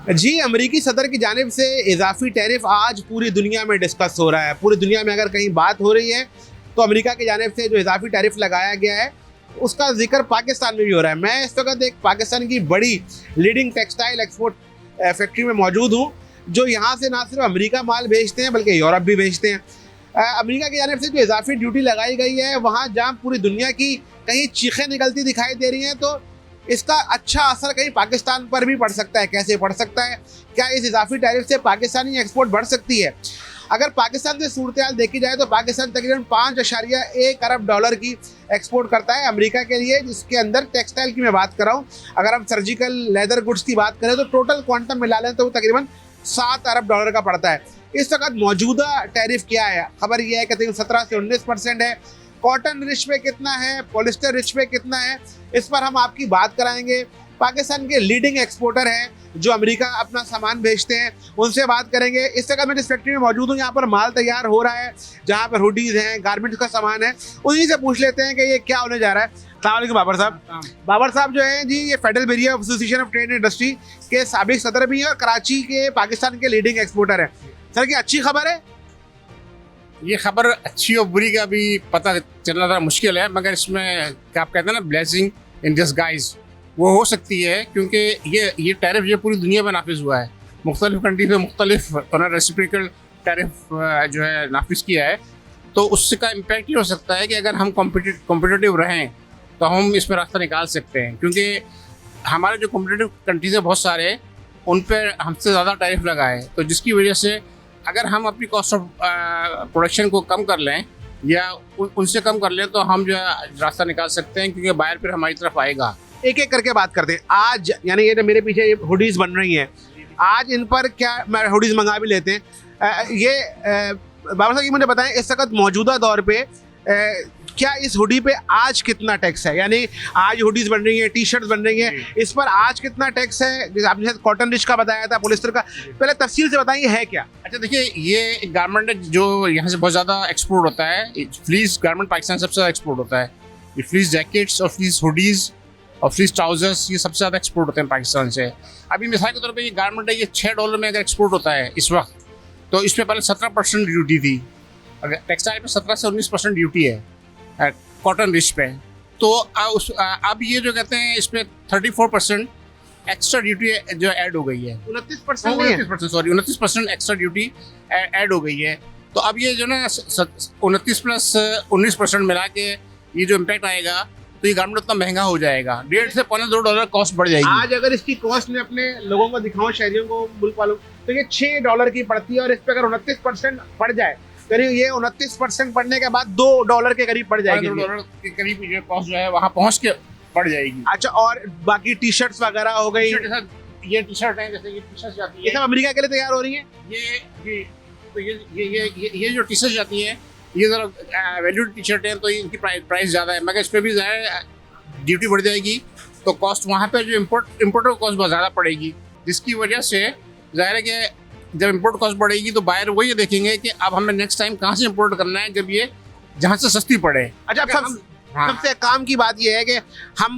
जी, अमेरिकी सदर की जानिब से इजाफी टैरिफ आज पूरी दुनिया में डिस्कस हो रहा है। पूरी दुनिया में अगर कहीं बात हो रही है तो अमेरिका की जानिब से जो इजाफी टैरिफ लगाया गया है उसका जिक्र पाकिस्तान में भी हो रहा है। मैं इस वक्त एक पाकिस्तान की बड़ी लीडिंग टेक्सटाइल एक्सपोर्ट फैक्ट्री में मौजूद हूँ, जो यहाँ से ना सिर्फ अमेरिका माल भेजते हैं बल्कि यूरोप भी भेजते हैं। अमेरिका की जानिब से जो इजाफी ड्यूटी लगाई गई है, वहाँ जहाँ पूरी दुनिया की कहीं चीखें निकलती दिखाई दे रही हैं, तो इसका अच्छा असर कहीं पाकिस्तान पर भी पड़ सकता है। कैसे पड़ सकता है? क्या इस इजाफी टैरिफ से पाकिस्तानी एक्सपोर्ट बढ़ सकती है? अगर पाकिस्तान से सूरत हाल देखी जाए तो पाकिस्तान तकरीबन 5.1 अरब डॉलर की एक्सपोर्ट करता है अमेरिका के लिए, जिसके अंदर टेक्सटाइल की मैं बात कर रहा हूँ। अगर हम सर्जिकल लेदर गुड्स की बात करें तो टोटल क्वांटम मिला लें तो वो तकरीबन 7 अरब डॉलर का पड़ता है। इस वक्त मौजूदा टैरिफ क्या है? खबर यह है कि तकरीबन 17 से 19% है। कॉटन रिच पे कितना है, पॉलिस्टर रिच पे कितना है, इस पर हम आपकी बात कराएंगे। पाकिस्तान के लीडिंग एक्सपोर्टर हैं जो अमेरिका अपना सामान भेजते हैं, उनसे बात करेंगे। इस जगह मैं जिस फैक्ट्री में मौजूद हूँ, यहाँ पर माल तैयार हो रहा है, जहाँ पर हुडीज़ हैं, गारमेंट्स का सामान है। उन्हीं से पूछ लेते हैं कि ये क्या होने जा रहा है। अस्सलाम वालेकुम बाबर साहब। बाबर साहब जो है जी, ये फेडरल बेरिया एसोसिएशन ऑफ ट्रेड इंडस्ट्री के साबिक सदर भी हैं और कराची के पाकिस्तान के लीडिंग एक्सपोर्टर हैं। सर, क्या अच्छी खबर है? ये खबर अच्छी और बुरी का भी पता चलना थोड़ा मुश्किल है, मगर इसमें क्या आप कहते हैं ना, ब्लेसिंग इन डिस्गाइज, वो हो सकती है। क्योंकि ये टैरिफ ये पूरी दुनिया में नाफिज हुआ है। मुख्तलिफ कंट्री पे मुख्तलिफ रेसिप्रोकल टैरिफ जो है नाफिज किया है, तो उससे का इम्पैक्ट ये हो सकता है कि अगर हम कॉम्पिटिटिव रहें तो हम इस पर रास्ता निकाल सकते हैं। क्योंकि हमारे जो कॉम्पिटिटिव कंट्रीज है बहुत सारे, उन पर हमसे ज़्यादा टैरिफ लगा है, तो जिसकी वजह से अगर हम अपनी कॉस्ट ऑफ प्रोडक्शन को कम कर लें या उनसे कम कर लें तो हम जो है रास्ता निकाल सकते हैं, क्योंकि बायर फिर हमारी तरफ आएगा। एक एक करके बात करते हैं। आज यानी ये मेरे पीछे ये हुडीज़ बन रही हैं, आज इन पर क्या, मैं हुडीज़ मंगा भी लेते हैं। बाबा साहब ये मुझे बताएं, इस वक्त मौजूदा दौर पे क्या इस हुडी पे आज कितना टैक्स है? यानी आज हुडीज़ बन रही हैं, टी शर्ट्स बन रही हैं, इस पर आज कितना टैक्स है? जैसे आपने कॉटन रिच का बताया था, पॉलिस्टर का, पहले तफसील से बताइए है क्या? अच्छा देखिए, ये गारमेंट है जो यहाँ से बहुत ज़्यादा एक्सपोर्ट होता है। फ्लीस गारमेंट पाकिस्तान सबसे ज़्यादा एक्सपोर्ट होता है। ये फ्लीस जैकेट्स और फ्लीस हुडीज़ और फ्लीस ट्राउजर्स, ये सबसे ज़्यादा एक्सपोर्ट होते हैं पाकिस्तान से। अभी मिसाल के तौर पे ये गारमेंट है, ये $6 में अगर एक्सपोर्ट होता है इस वक्त, तो इस पर पहले 17% ड्यूटी थी। अगर टेक्सटाइल पे 17 से 19% ड्यूटी है कॉटन रिच पे, तो अब ये जो कहते हैं इस पर 34% एक्स्ट्रा ड्यूटी जो ऐड हो गई है। 29% एक्स्ट्रा ड्यूटी ऐड हो गई है। तो अब ये जो ना 29 प्लस 19% मिला के ये जो इम्पैक्ट आएगा, तो ये गारमेंट उतना महंगा हो जाएगा, $1.5 से $2 कॉस्ट बढ़ जाएगी। आज अगर इसकी कॉस्ट में अपने लोगों को दिखाऊं, शहरियों को, मुल्क वालों, तो ये $6 की पड़ती है, और इस पर अगर 29% बढ़ जाए, करीब ये 29% बढ़ने के बाद $2 के करीब पड़ जाएगी। $2 के करीब ये कॉस्ट जो है वहाँ पहुँच के बढ़ जाएगी। अच्छा, और बाकी टी शर्ट्स वगैरह हो गई, ये टी शर्ट है, जैसे ये टी शर्ट जाती है, ये सब अमेरिका के लिए तैयार हो रही है। तो ये जो टी शर्ट जाती है, ये ज़रा वैल्यूड टी शर्ट है, तो इनकी प्राइस ज़्यादा है, मगर इस पर भी ज़्यादा ड्यूटी बढ़ जाएगी, तो कॉस्ट वहाँ पे जो इम्पोर्टर कॉस्ट बहुत ज़्यादा पड़ेगी, जिसकी वजह से ज़ाहिर है कि जब इम्पोर्ट कॉस्ट बढ़ेगी तो बायर वो ये देखेंगे कि अब हमें नेक्स्ट टाइम कहाँ से इम्पोर्ट करना है, जब ये जहाँ से सस्ती पड़े। अच्छा, सबसे काम की बात यह है कि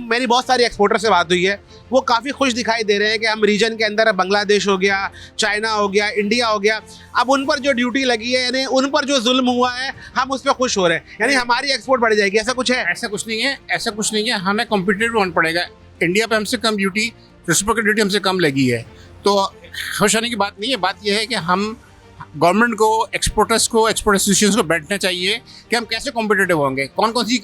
मेरी बहुत सारी एक्सपोर्टर से बात हुई है, वो काफ़ी खुश दिखाई दे रहे हैं कि हम रीजन के अंदर बांग्लादेश हो गया, चाइना हो गया, इंडिया हो गया, अब उन पर जो ड्यूटी लगी है, यानी उन पर जो जुल्म हुआ है, हम उस पर खुश हो रहे हैं, यानी हमारी एक्सपोर्ट बढ़ जाएगी। ऐसा कुछ है? ऐसा कुछ नहीं है, ऐसा कुछ नहीं है। हमें कॉम्पिटिटिव होना पड़ेगा। इंडिया पे हमसे कम ड्यूटी, रेसिप्रोकल ड्यूटी हमसे कम लगी है, तो खुश होने की बात नहीं है। बात यह है कि हम गवर्नमेंट को, एक्सपोर्टर्स को, एक्सपोर्ट एसोसिएशन को बैठना चाहिए कि हम कैसे कॉम्पिटिटिव होंगे, कौन कौन सी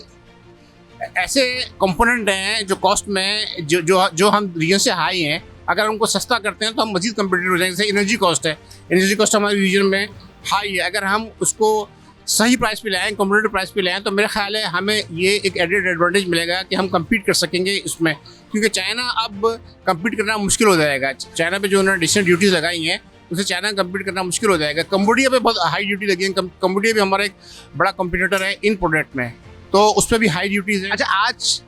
ऐसे कंपोनेंट हैं जो कॉस्ट में जो हम रीजन से हाई हैं, अगर उनको सस्ता करते हैं तो हम मजीद कम्पिटिटिव हो जाएंगे। जैसे एनर्जी कॉस्ट है, एनर्जी कॉस्ट हमारे रीजन में हाई है, अगर हम उसको सही प्राइस पे लाएँ, कॉम्पिटिटिव प्राइस पे लाएँ, तो मेरा ख्याल है हमें ये एक एडेड एडवांटेज मिलेगा कि हम कम्पीट कर सकेंगे इसमें। क्योंकि चाइना अब कम्पीट करना मुश्किल हो जाएगा। चाइना पे जो उन्होंने एडिशनल ड्यूटीज़ लगाई हैं, उससे चाइना कम्पीट करना मुश्किल हो जाएगा। कंबोडिया पे बहुत हाई ड्यूटी लगी है। कंबोडिया भी हमारा एक बड़ा कम्पिटिटर है इन प्रोडक्ट में, तो उस पर भी हाई ड्यूटीज़ है। अच्छा, आज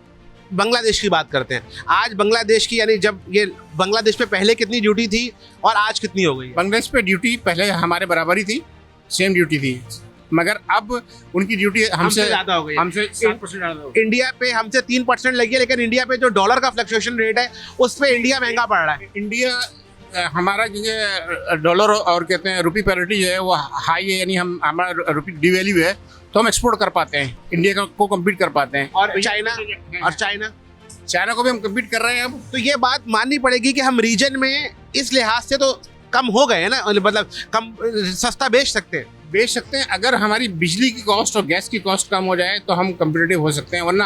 बांग्लादेश की बात करते हैं। आज बांग्लादेश की, यानी जब ये बांग्लादेश पे पहले कितनी ड्यूटी थी और आज कितनी हो गई? बांग्लादेश पे ड्यूटी पहले हमारे बराबर ही थी, सेम ड्यूटी थी, मगर अब उनकी ड्यूटी हमसे ज़्यादा हो गई, हमसे 7% ज़्यादा हो गई। इंडिया पे हमसे 3% लगी है, लेकिन इंडिया पे जो डॉलर का फ्लक्चुएशन रेट है, उस पे इंडिया महंगा पड़ रहा है। इंडिया हमारा क्योंकि डॉलर और कहते हैं रुपी पैरिटी जो है वो हाई है, यानी हम हमारा रुपी डिवैल्यू है, तो हम एक्सपोर्ट कर पाते हैं, इंडिया को कम्पीट कर पाते हैं। और चाइना चाइना को भी हम कम्पीट कर रहे हैं अब। तो ये बात माननी पड़ेगी कि हम रीजन में इस लिहाज से तो कम हो गए हैं ना, मतलब कम सस्ता बेच सकते हैं। अगर हमारी बिजली की कॉस्ट और गैस की कॉस्ट कम हो जाए तो हम कम्पिटिटिव हो सकते हैं, वरना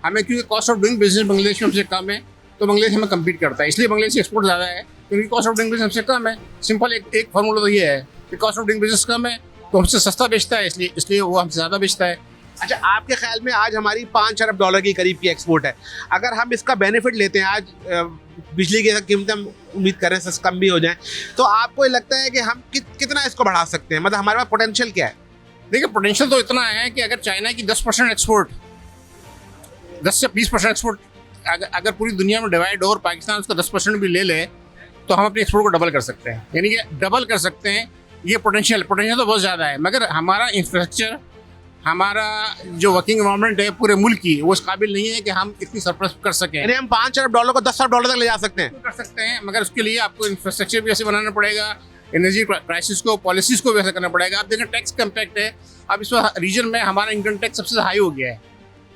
हमें क्योंकि cost of doing business Bangladesh में हमसे कम है, तो बांग्लादेश हमें कम्पीट करता है, इसलिए बांग्लादेश एक्सपोर्ट ज़्यादा है क्योंकि कॉस्ट ऑफ डूइंग बिजनेस हमसे कम है। सिंपल एक फार्मूला तो ये है कि कॉस्ट ऑफ डूइंग बिजनेस कम है तो हमसे सस्ता बेचता है, इसलिए वो हमसे ज़्यादा बेचता है। अच्छा, आपके ख्याल में आज हमारी 5 अरब डॉलर के करीब की एक्सपोर्ट है, अगर हम इसका बेनिफिट लेते हैं, आज बिजली की कीमतें हम उम्मीद कर रहे हैं कम भी हो जाएं, तो आपको लगता है कि हम कितना इसको बढ़ा सकते हैं, मतलब हमारे पास पोटेंशियल क्या है? देखिए, पोटेंशियल तो इतना है कि अगर चाइना की 10% एक्सपोर्ट, 10 से 20% एक्सपोर्ट अगर पूरी दुनिया में डिवाइड हो और पाकिस्तान उसका 10% भी ले ले तो हम अपने एक्सपोर्ट को डबल कर सकते हैं, यानी कि डबल कर सकते हैं। ये पोटेंशियल तो बहुत ज़्यादा है, मगर हमारा इंफ्रास्ट्रक्चर, हमारा जो वर्किंग एनवायरनमेंट है पूरे मुल्क की, वो इस काबिल नहीं है कि हम इतनी सरप्लस कर सकें। यानी हम 5 अरब डॉलर को 10 अरब डॉलर तक ले जा सकते हैं, मगर उसके लिए आपको इंफ्रास्ट्रक्चर भी ऐसे बनाना पड़ेगा, एनर्जी क्राइसिस को, पॉलिसीज़ को भी ऐसा करना पड़ेगा। आप देखें टैक्स का इम्पैक्ट है, अब इस रीजन में हमारा इनकम टैक्स सबसे हाई हो गया है,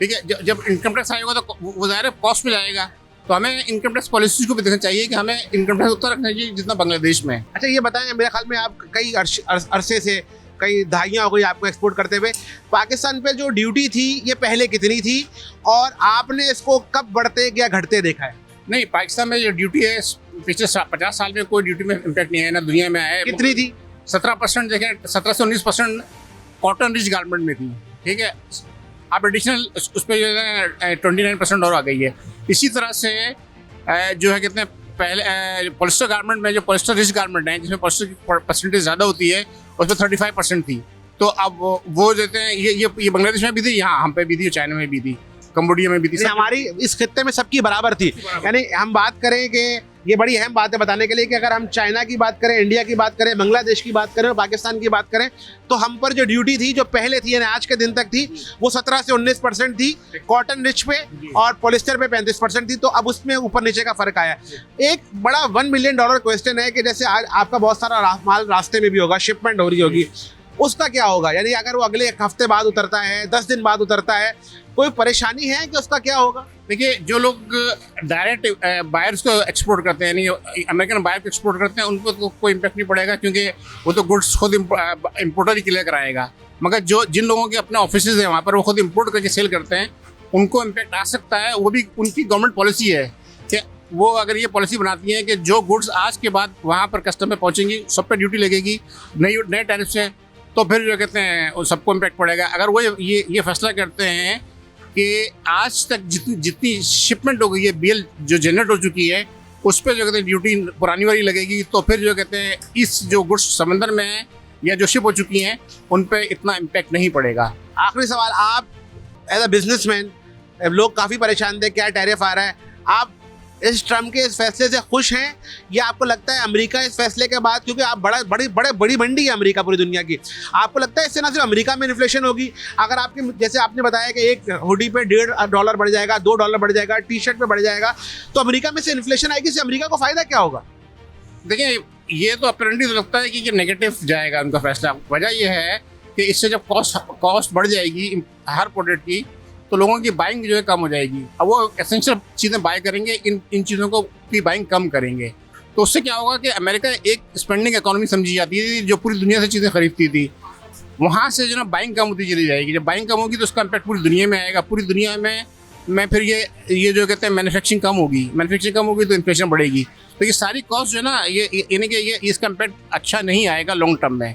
ठीक है। जब इनकम टैक्स हाई होगा तो वो ज़ाहिर कॉस्ट में जाएगा, तो हमें इनकम टैक्स पॉलिसीज को भी देखना चाहिए कि हमें इनकम टैक्स उतना रखना चाहिए जितना बांग्लादेश में है। अच्छा, ये बताएं, मेरे ख्याल में आप कई अरसे से, कई दहाइयाँ हो गई आपको एक्सपोर्ट करते हुए, पाकिस्तान पे जो ड्यूटी थी ये पहले कितनी थी और आपने इसको कब बढ़ते या घटते देखा है? नहीं, पाकिस्तान में जो ड्यूटी है पिछले 50 साल में कोई ड्यूटी में इम्पैक्ट नहीं है, ना दुनिया में है। कितनी थी? 17% देखें, 17 से 19% कॉटन रिच गारमेंट में थी, ठीक है। अब एडिशनल उस पर जो है 29% और आ गई है। इसी तरह से जो है कितने पहले पॉलिस्टर गारमेंट में, जो पॉलिस्टर रिच गारमेंट है जिसमें पॉलिस्टर की परसेंटेज ज़्यादा होती है, उसमें 35% थी। तो अब वो देते हैं, ये बांग्लादेश में भी थी, यहाँ हम पे भी थी, चाइना में भी थी, कंबोडिया में भी थी, हमारी इस खित्ते में सबकी बराबर थी। यानी हम बात करें कि ये बड़ी अहम बात है बताने के लिए कि अगर हम चाइना की बात करें, इंडिया की बात करें, बांग्लादेश की बात करें और पाकिस्तान की बात करें, तो हम पर जो ड्यूटी थी जो पहले थी, यानी आज के दिन तक थी, वो 17 से 19% थी कॉटन रिच पे और पॉलिस्टर पे 35% थी। तो अब उसमें ऊपर नीचे का फर्क आया। एक बड़ा $1 मिलियन क्वेश्चन है कि जैसे आज आपका बहुत सारा माल रास्ते में भी होगा, शिपमेंट हो रही होगी, उसका क्या होगा? यानी अगर वो अगले 1 हफ्ते बाद उतरता है, 10 दिन बाद उतरता है, कोई परेशानी है कि उसका क्या होगा? देखिए, जो लोग डायरेक्ट बायर्स को एक्सपोर्ट करते हैं, यानी अमेरिकन बायर को एक्सपोर्ट करते हैं, उनको तो कोई इम्पैक्ट नहीं पड़ेगा क्योंकि वो तो गुड्स खुद इम्पोर्टर ही क्लियर कराएगा। मगर जिन लोगों के अपने ऑफिसेज हैं वहाँ पर, वो खुद इम्पोर्ट करके सेल करते हैं, उनको इम्पैक्ट आ सकता है। वो भी उनकी गवर्नमेंट पॉलिसी है कि वो अगर ये पॉलिसी बनाती है कि जो गुड्स आज के बाद वहाँ पर कस्टम में पहुँचेंगी, सब पे ड्यूटी लगेगी नए टैरिफ से, तो फिर जो कहते हैं सबको इम्पैक्ट पड़ेगा। अगर वो ये फैसला करते हैं कि आज तक जितनी शिपमेंट हो गई है, बीएल जो जनरेट हो चुकी है, उस पर जो कहते हैं ड्यूटी पुरानी वाली लगेगी, तो फिर जो कहते हैं इस जो गुड्स समंदर में है या जो शिप हो चुकी हैं उन पर इतना इम्पैक्ट नहीं पड़ेगा। आखिरी सवाल, आप एज अ बिजनेसमैन, लोग काफ़ी परेशान थे क्या टैरिफ आ रहा है, आप इस ट्रम्प के इस फैसले से खुश हैं या आपको लगता है अमेरिका इस फैसले के बाद, क्योंकि आप बड़ी मंडी है अमेरिका पूरी दुनिया की, आपको लगता है इससे ना सिर्फ अमेरिका में इन्फ्लेशन होगी, अगर आपके जैसे आपने बताया कि एक हुडी पे $1.5 बढ़ जाएगा, $2 बढ़ जाएगा, टी शर्ट पे बढ़ जाएगा, तो अमेरिका में से इन्फ्लेशन आएगी, इससे अमेरिका को फ़ायदा क्या होगा? देखिए, ये तो अपरेंटली तो लगता है कि ये नेगेटिव जाएगा उनका फैसला। वजह यह है कि इससे जब कॉस्ट बढ़ जाएगी हर प्रोडक्ट की, तो लोगों की बाइंग जो है कम हो जाएगी। अब वो एसेंशियल चीज़ें बाय करेंगे, इन चीज़ों को की बाइंग कम करेंगे, तो उससे क्या होगा कि अमेरिका एक स्पेंडिंग इकोनॉमी समझी जाती थी, जो पूरी दुनिया से चीज़ें खरीदती थी, वहाँ से जो ना बाइंग कम होती चली जाएगी। जब बाइंग कम होगी तो उसका इम्पैक्ट पूरी दुनिया में आएगा। पूरी दुनिया में फिर ये जो कहते हैं मैन्युफैक्चरिंग कम होगी तो इन्फ्लेशन बढ़ेगी। तो ये सारी कॉस्ट जो है ना, यानी कि ये इसका इम्पैक्ट अच्छा नहीं आएगा लॉन्ग टर्म में।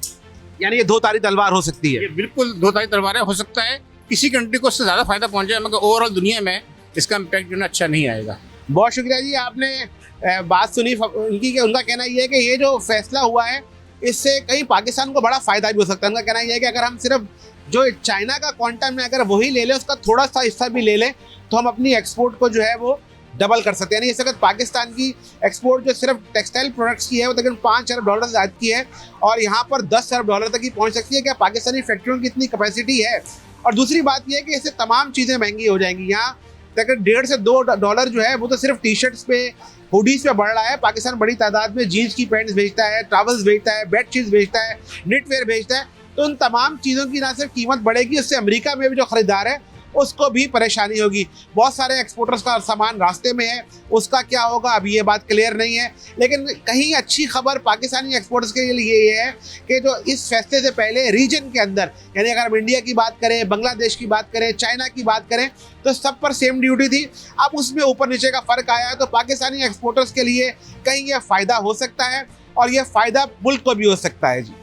यानी ये 2 तारी तलवार हो सकती है। ये बिल्कुल 2 तारी तलवार हो सकता है, किसी कंट्री को उससे ज़्यादा फायदा पहुंचे, मगर ओवरऑल दुनिया में इसका इम्पैक्ट जो है अच्छा नहीं आएगा। बहुत शुक्रिया जी, आपने बात सुनी उनकी कि उनका कहना ये है कि ये जो फैसला हुआ है इससे कहीं पाकिस्तान को बड़ा फ़ायदा भी हो सकता है। उनका कहना ये है कि अगर हम सिर्फ जो चाइना का क्वांटम है अगर वही ले लें, उसका थोड़ा सा हिस्सा भी ले लें, तो हम अपनी एक्सपोर्ट को जो है वो डबल कर सकते हैं। यानी इस वक्त पाकिस्तान की एक्सपोर्ट जो सिर्फ टेक्सटाइल प्रोडक्ट्स की है वो तकरीबन $5 अरब से ज़्यादा की है और यहाँ पर $10 अरब तक ही पहुँच सकती है। क्या पाकिस्तानी फैक्ट्रियों की इतनी कैपेसिटी है? और दूसरी बात यह है कि इससे तमाम चीज़ें महंगी हो जाएंगी। यहाँ तक $1.5 से $2 जो है वो तो सिर्फ टी शर्ट्स पे, हुडीज पे बढ़ रहा है। पाकिस्तान बड़ी तादाद में जीन्स की पैंट्स भेजता है, टॉवल्स भेजता है, बेडशीट्स भेजता है, निटवेयर भेजता है। तो उन तमाम चीज़ों की ना सिर्फ कीमत बढ़ेगी, उससे अमेरिका में भी जो ख़रीदार है उसको भी परेशानी होगी। बहुत सारे एक्सपोर्टर्स का सामान रास्ते में है, उसका क्या होगा अभी ये बात क्लियर नहीं है। लेकिन कहीं अच्छी खबर पाकिस्तानी एक्सपोर्टर्स के लिए ये है कि जो इस फैसले से पहले रीजन के अंदर, यानी अगर हम इंडिया की बात करें, बांग्लादेश की बात करें, चाइना की बात करें, तो सब पर सेम ड्यूटी थी। अब उसमें ऊपर नीचे का फ़र्क आया है, तो पाकिस्तानी एक्सपोर्टर्स के लिए कहीं ये फ़ायदा हो सकता है और ये फ़ायदा मुल्क को भी हो सकता है जी।